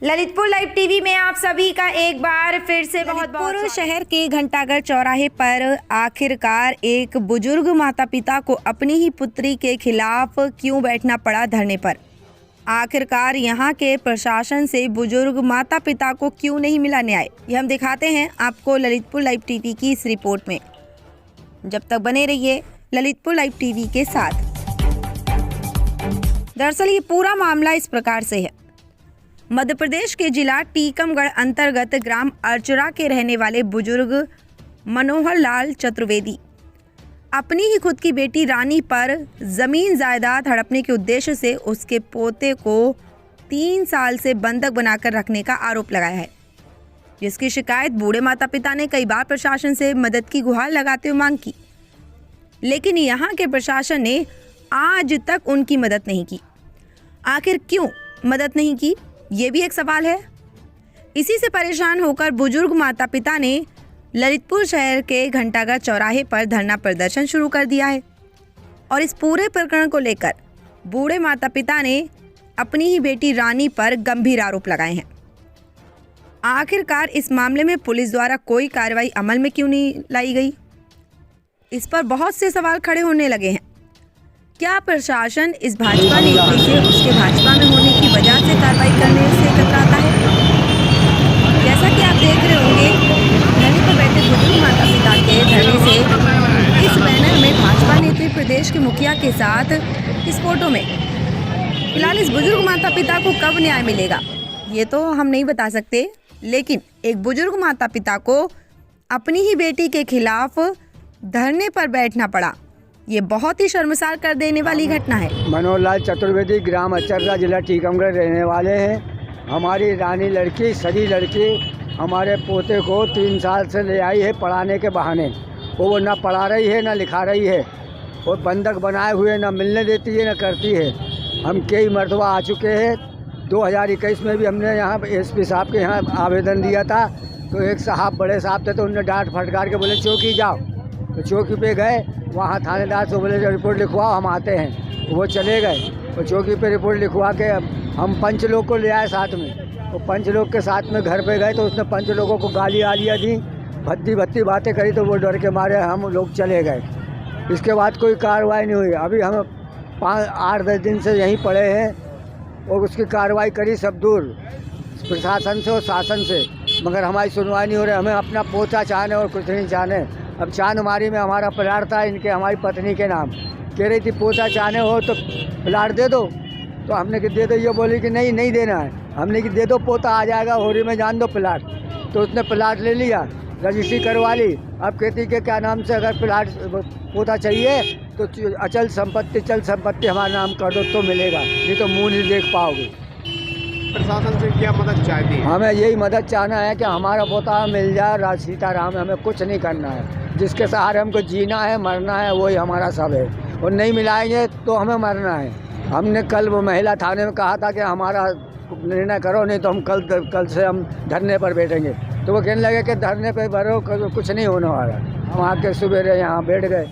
Lalitpur live TV में आप सभी का एक बार फिर से बहुत बहुत शहर के घंटाघर चौराहे पर आखिरकार एक बुजुर्ग माता पिता को अपनी ही पुत्री के खिलाफ क्यों बैठना पड़ा धरने पर। आखिरकार यहां के प्रशासन से बुजुर्ग माता पिता को क्यों नहीं मिला न्याय, यह हम दिखाते हैं आपको ललितपुर लाइव टीवी की इस रिपोर्ट में। जब तक बने रहिए ललितपुर लाइव टीवी के साथ। दरअसल ये पूरा मामला इस प्रकार से है। मध्य प्रदेश के जिला टीकमगढ़ अंतर्गत ग्राम अर्चरा के रहने वाले बुजुर्ग मनोहर लाल चतुर्वेदी अपनी ही खुद की बेटी रानी पर जमीन जायदाद हड़पने के उद्देश्य से उसके पोते को 3 साल से बंधक बनाकर रखने का आरोप लगाया है, जिसकी शिकायत बूढ़े माता पिता ने कई बार प्रशासन से मदद की गुहार लगाते हुए मांग की, लेकिन यहाँ के प्रशासन ने आज तक उनकी मदद नहीं की। आखिर क्यों मदद नहीं की, ये भी एक सवाल है। इसी से परेशान होकर बुजुर्ग माता पिता ने ललितपुर शहर के घंटाघर चौराहे पर धरना प्रदर्शन शुरू कर दिया है और इस पूरे प्रकरण को लेकर बूढ़े माता पिता ने अपनी ही बेटी रानी पर गंभीर आरोप लगाए हैं। आखिरकार इस मामले में पुलिस द्वारा कोई कार्रवाई अमल में क्यों नहीं लाई गई, इस पर बहुत से सवाल खड़े होने लगे हैं। क्या प्रशासन इस भाजपा नेत्री से उसके भाजपा में होने की वजह से कार्रवाई करने से कतराता है? जैसा कि आप देख रहे होंगे, धरने पर बैठे बुजुर्ग माता पिता के धरने से इस बैनर में भाजपा नेत्री प्रदेश के मुखिया के साथ इस फोटो में। फिलहाल इस बुजुर्ग माता पिता को कब न्याय मिलेगा ये तो हम नहीं बता सकते, लेकिन एक बुजुर्ग माता पिता को अपनी ही बेटी के खिलाफ धरने पर बैठना पड़ा, ये बहुत ही शर्मसार कर देने वाली घटना है। मनोहर लाल चतुर्वेदी ग्राम अर्चरा जिला टीकमगढ़ रहने वाले हैं। हमारी रानी लड़की सड़ी लड़की हमारे पोते को 3 साल से ले आई है पढ़ाने के बहाने। वो ना पढ़ा रही है ना लिखा रही है, वो बंधक बनाए हुए ना मिलने देती है ना करती है। हम कई मरतबा आ चुके हैं। 2021 में भी हमने यहाँ एसपी साहब के यहाँ आवेदन दिया था, तो एक साहब बड़े साहब थे तो उन्होंने डांट फटकार के बोले चौकी जाओ, तो चौकी पे गए। वहाँ थानेदार से बोले रिपोर्ट लिखवाओ हम आते हैं, वो चले गए। वो चौकी पे रिपोर्ट लिखवा के हम 5 लोग को ले आए साथ में। वो 5 लोग के साथ में घर पे गए तो उसने 5 लोगों को गाली आलियाँ दी, भद्दी बातें करी, तो वो डर के मारे हम लोग चले गए। इसके बाद कोई कार्रवाई नहीं हुई। अभी हम 8-10 दिन से यहीं पड़े हैं और उसकी कार्रवाई करी सब दूर प्रशासन से और शासन से, मगर हमारी सुनवाई नहीं हो रही। हमें अपना पोता चाहने और कुछ नहीं चाहने। अब चांदमारी में हमारा प्लाट था इनके हमारी पत्नी के नाम, कह रही थी पोता चाहने हो तो प्लाट दे दो, तो हमने कि दे दो, ये बोली कि नहीं देना है। हमने कि दे दो पोता आ जाएगा, होरी में जान दो प्लाट। तो उसने प्लाट ले लिया, रजिस्ट्री करवा ली। अब कहती के क्या नाम से अगर प्लाट पोता चाहिए तो अचल संपत्ति चल संपत्ति हमारा नाम कर दो तो मिलेगा, नहीं तो मुँह नहीं देख पाओगे। प्रशासन से क्या मदद चाहती है? हमें यही मदद चाहना है कि हमारा पोता मिल जाए, सीताराम, हमें कुछ नहीं करना है। जिसके सहारे हमको जीना है मरना है वही हमारा सब है, और नहीं मिलाएंगे तो हमें मरना है। हमने कल वो महिला थाने में कहा था कि हमारा निर्णय करो, नहीं तो हम कल से हम धरने पर बैठेंगे। तो वो कहने लगे कि धरने पर भरो, कुछ नहीं होने वाला। हम आके सवेरे यहाँ बैठ गए।